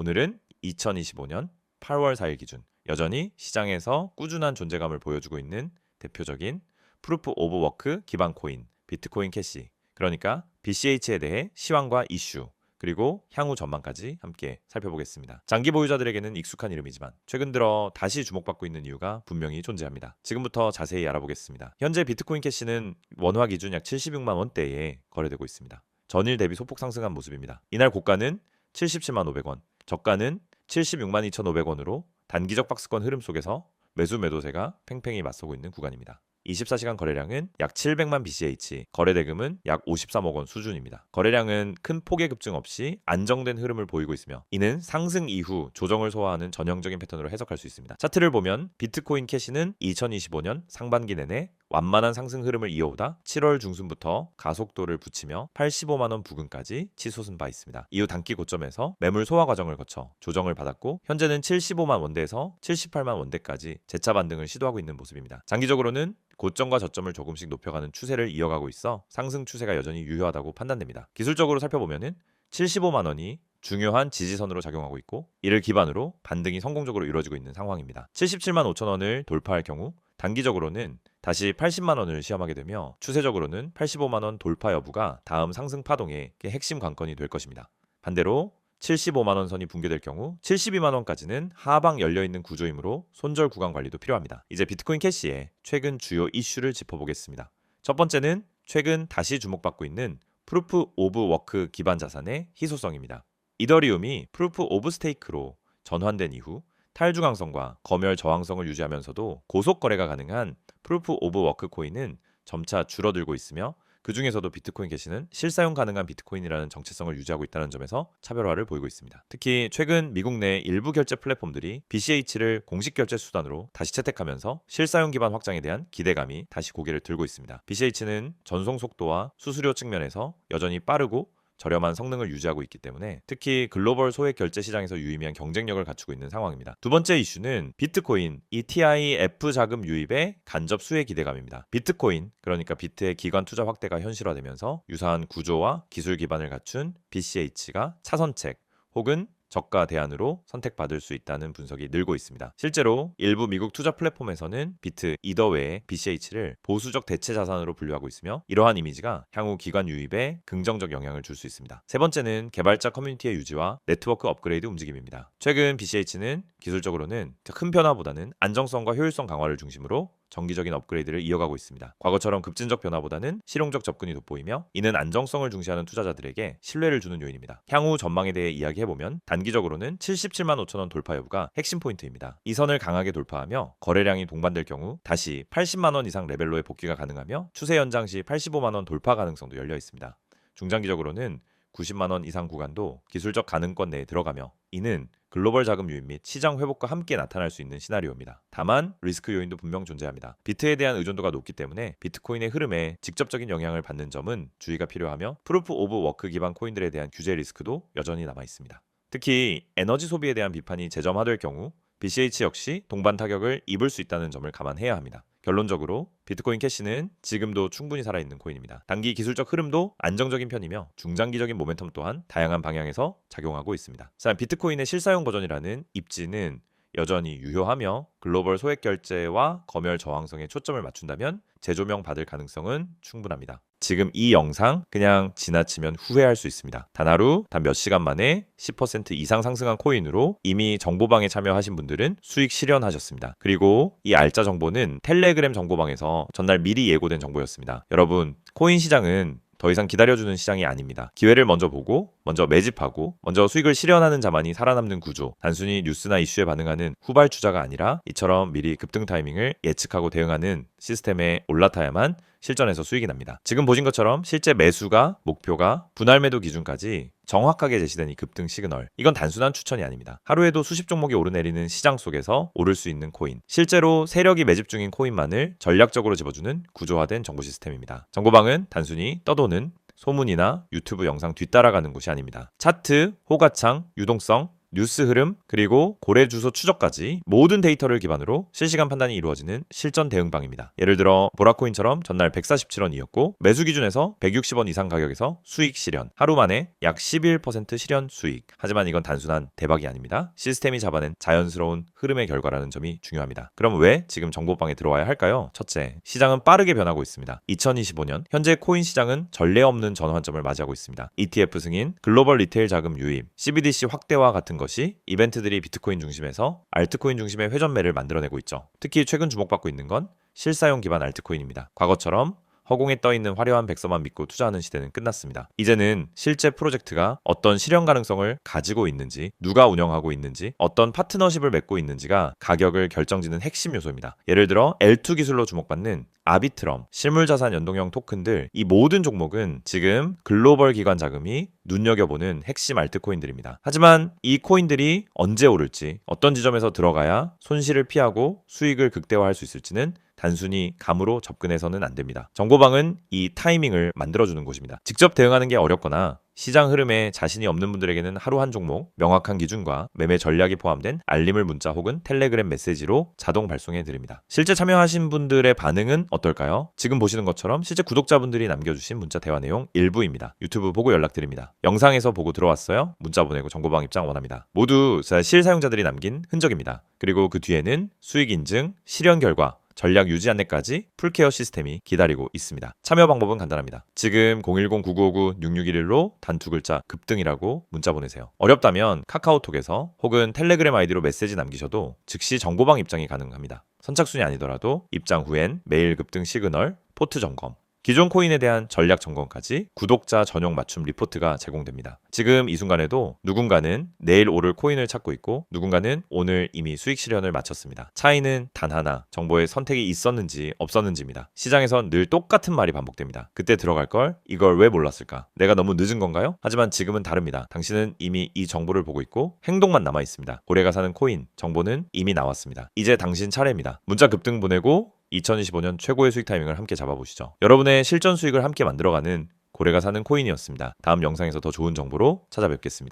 오늘은 2025년 8월 4일 기준 여전히 시장에서 꾸준한 존재감을 보여주고 있는 대표적인 프루프 오브 워크 기반 코인 비트코인 캐시, 그러니까 BCH에 대해 시황과 이슈, 그리고 향후 전망까지 함께 살펴보겠습니다. 장기 보유자들에게는 익숙한 이름이지만 최근 들어 다시 주목받고 있는 이유가 분명히 존재합니다. 지금부터 자세히 알아보겠습니다. 현재 비트코인 캐시는 원화 기준 약 76만 원대에 거래되고 있습니다. 전일 대비 소폭 상승한 모습입니다. 이날 고가는 77만 500원, 저가는 76만 2,500원으로 단기적 박스권 흐름 속에서 매수 매도세가 팽팽히 맞서고 있는 구간입니다. 24시간 거래량은 약 700만 BCH, 거래대금은 약 53억 원 수준입니다. 거래량은 큰 폭의 급증 없이 안정된 흐름을 보이고 있으며 이는 상승 이후 조정을 소화하는 전형적인 패턴으로 해석할 수 있습니다. 차트를 보면 비트코인 캐시는 2025년 상반기 내내 완만한 상승 흐름을 이어오다 7월 중순부터 가속도를 붙이며 85만 원 부근까지 치솟은 바 있습니다. 이후 단기 고점에서 매물 소화 과정을 거쳐 조정을 받았고 현재는 75만 원대에서 78만 원대까지 재차 반등을 시도하고 있는 모습입니다. 장기적으로는 고점과 저점을 조금씩 높여가는 추세를 이어가고 있어 상승 추세가 여전히 유효하다고 판단됩니다. 기술적으로 살펴보면 75만 원이 중요한 지지선으로 작용하고 있고 이를 기반으로 반등이 성공적으로 이루어지고 있는 상황입니다. 77만 5천 원을 돌파할 경우 단기적으로는 다시 80만 원을 시험하게 되며 추세적으로는 85만 원 돌파 여부가 다음 상승 파동의 핵심 관건이 될 것입니다. 반대로 75만 원 선이 붕괴될 경우 72만 원까지는 하방 열려있는 구조이므로 손절 구간 관리도 필요합니다. 이제 비트코인 캐시의 최근 주요 이슈를 짚어보겠습니다. 첫 번째는 최근 다시 주목받고 있는 프루프 오브 워크 기반 자산의 희소성입니다. 이더리움이 프루프 오브 스테이크로 전환된 이후 탈중앙성과 검열 저항성을 유지하면서도 고속 거래가 가능한 프루프 오브 워크 코인은 점차 줄어들고 있으며 그 중에서도 비트코인 캐시는 실사용 가능한 비트코인이라는 정체성을 유지하고 있다는 점에서 차별화를 보이고 있습니다. 특히 최근 미국 내 일부 결제 플랫폼들이 BCH를 공식 결제 수단으로 다시 채택하면서 실사용 기반 확장에 대한 기대감이 다시 고개를 들고 있습니다. BCH는 전송 속도와 수수료 측면에서 여전히 빠르고 저렴한 성능을 유지하고 있기 때문에 특히 글로벌 소액 결제 시장에서 유의미한 경쟁력을 갖추고 있는 상황입니다. 두 번째 이슈는 비트코인 ETF 자금 유입의 간접 수혜 기대감입니다. 비트코인, 그러니까 비트의 기관 투자 확대가 현실화되면서 유사한 구조와 기술 기반을 갖춘 BCH가 차선책 혹은 저가 대안으로 선택받을 수 있다는 분석이 늘고 있습니다. 실제로 일부 미국 투자 플랫폼에서는 비트 이더 외에 BCH를 보수적 대체 자산으로 분류하고 있으며 이러한 이미지가 향후 기관 유입에 긍정적 영향을 줄 수 있습니다. 세 번째는 개발자 커뮤니티의 유지와 네트워크 업그레이드 움직임입니다. 최근 BCH는 기술적으로는 큰 변화보다는 안정성과 효율성 강화를 중심으로 정기적인 업그레이드를 이어가고 있습니다. 과거처럼 급진적 변화보다는 실용적 접근이 돋보이며 이는 안정성을 중시하는 투자자들에게 신뢰를 주는 요인입니다. 향후 전망에 대해 이야기해보면 단기적으로는 77만 5천 원 돌파 여부가 핵심 포인트입니다. 이 선을 강하게 돌파하며 거래량이 동반될 경우 다시 80만 원 이상 레벨로의 복귀가 가능하며 추세 연장 시 85만 원 돌파 가능성도 열려 있습니다. 중장기적으로는 90만 원 이상 구간도 기술적 가능권 내에 들어가며 이는 글로벌 자금 유입 및 시장 회복과 함께 나타날 수 있는 시나리오입니다. 다만 리스크 요인도 분명 존재합니다. 비트에 대한 의존도가 높기 때문에 비트코인의 흐름에 직접적인 영향을 받는 점은 주의가 필요하며 프루프 오브 워크 기반 코인들에 대한 규제 리스크도 여전히 남아 있습니다. 특히 에너지 소비에 대한 비판이 재점화될 경우 BCH 역시 동반 타격을 입을 수 있다는 점을 감안해야 합니다. 결론적으로 비트코인 캐시는 지금도 충분히 살아있는 코인입니다. 단기 기술적 흐름도 안정적인 편이며 중장기적인 모멘텀 또한 다양한 방향에서 작용하고 있습니다. 비트코인의 실사용 버전이라는 입지는 여전히 유효하며 글로벌 소액 결제와 검열 저항성에 초점을 맞춘다면 재조명 받을 가능성은 충분합니다. 지금 이 영상 그냥 지나치면 후회할 수 있습니다. 단 하루, 단 몇 시간 만에 10% 이상 상승한 코인으로 이미 정보방에 참여하신 분들은 수익 실현하셨습니다. 그리고 이 알짜 정보는 텔레그램 정보방에서 전날 미리 예고된 정보였습니다. 여러분, 코인 시장은 더 이상 기다려주는 시장이 아닙니다. 기회를 먼저 보고 먼저 매집하고 먼저 수익을 실현하는 자만이 살아남는 구조, 단순히 뉴스나 이슈에 반응하는 후발주자가 아니라 이처럼 미리 급등 타이밍을 예측하고 대응하는 시스템에 올라타야만 실전에서 수익이 납니다. 지금 보신 것처럼 실제 매수가, 목표가, 분할 매도 기준까지 정확하게 제시된 이 급등 시그널, 이건 단순한 추천이 아닙니다. 하루에도 수십 종목이 오르내리는 시장 속에서 오를 수 있는 코인, 실제로 세력이 매집 중인 코인만을 전략적으로 집어주는 구조화된 정보 시스템입니다. 정보방은 단순히 떠도는 소문이나 유튜브 영상 뒤따라가는 곳이 아닙니다. 차트, 호가창, 유동성, 뉴스 흐름, 그리고 거래 주소 추적까지 모든 데이터를 기반으로 실시간 판단이 이루어지는 실전 대응방입니다. 예를 들어 보라코인처럼 전날 147원이었고 매수 기준에서 160원 이상 가격에서 수익 실현, 하루 만에 약 11% 실현 수익. 하지만 이건 단순한 대박이 아닙니다. 시스템이 잡아낸 자연스러운 흐름의 결과라는 점이 중요합니다. 그럼 왜 지금 정보방에 들어와야 할까요? 첫째, 시장은 빠르게 변하고 있습니다. 2025년 현재 코인 시장은 전례 없는 전환점을 맞이하고 있습니다. ETF 승인, 글로벌 리테일 자금 유입, CBDC 확대와 같은 것이 이벤트들이 비트코인 중심에서 알트코인 중심의 회전매를 만들어내고 있죠. 특히 최근 주목받고 있는 건 실사용 기반 알트코인입니다. 과거처럼 허공에 떠있는 화려한 백서만 믿고 투자하는 시대는 끝났습니다. 이제는 실제 프로젝트가 어떤 실현 가능성을 가지고 있는지, 누가 운영하고 있는지, 어떤 파트너십을 맺고 있는지가 가격을 결정짓는 핵심 요소입니다. 예를 들어 L2 기술로 주목받는 아비트럼, 실물자산 연동형 토큰들, 이 모든 종목은 지금 글로벌 기관 자금이 눈여겨보는 핵심 알트코인들입니다. 하지만 이 코인들이 언제 오를지, 어떤 지점에서 들어가야 손실을 피하고 수익을 극대화할 수 있을지는 단순히 감으로 접근해서는 안 됩니다. 정보방은 이 타이밍을 만들어주는 곳입니다. 직접 대응하는 게 어렵거나 시장 흐름에 자신이 없는 분들에게는 하루 한 종목, 명확한 기준과 매매 전략이 포함된 알림을 문자 혹은 텔레그램 메시지로 자동 발송해 드립니다. 실제 참여하신 분들의 반응은 어떨까요? 지금 보시는 것처럼 실제 구독자분들이 남겨주신 문자 대화 내용 일부입니다. 유튜브 보고 연락드립니다. 영상에서 보고 들어왔어요? 문자 보내고 정보방 입장 원합니다. 모두 실사용자들이 남긴 흔적입니다. 그리고 그 뒤에는 수익 인증, 실현 결과, 전략 유지 안내까지 풀케어 시스템이 기다리고 있습니다. 참여 방법은 간단합니다. 지금 010-9959-6611로 단 두 글자 급등이라고 문자 보내세요. 어렵다면 카카오톡에서 혹은 텔레그램 아이디로 메시지 남기셔도 즉시 정보방 입장이 가능합니다. 선착순이 아니더라도 입장 후엔 매일 급등 시그널, 포트 점검, 기존 코인에 대한 전략 점검까지 구독자 전용 맞춤 리포트가 제공됩니다. 지금 이 순간에도 누군가는 내일 오를 코인을 찾고 있고 누군가는 오늘 이미 수익 실현을 마쳤습니다. 차이는 단 하나, 정보의 선택이 있었는지 없었는지입니다. 시장에선 늘 똑같은 말이 반복됩니다. 그때 들어갈 걸 이걸 왜 몰랐을까? 내가 너무 늦은 건가요? 하지만 지금은 다릅니다. 당신은 이미 이 정보를 보고 있고 행동만 남아 있습니다. 고래가 사는 코인 정보는 이미 나왔습니다. 이제 당신 차례입니다. 문자 급등 보내고 2025년 최고의 수익 타이밍을 함께 잡아보시죠. 여러분의 실전 수익을 함께 만들어가는 고래가 사는 코인이었습니다. 다음 영상에서 더 좋은 정보로 찾아뵙겠습니다.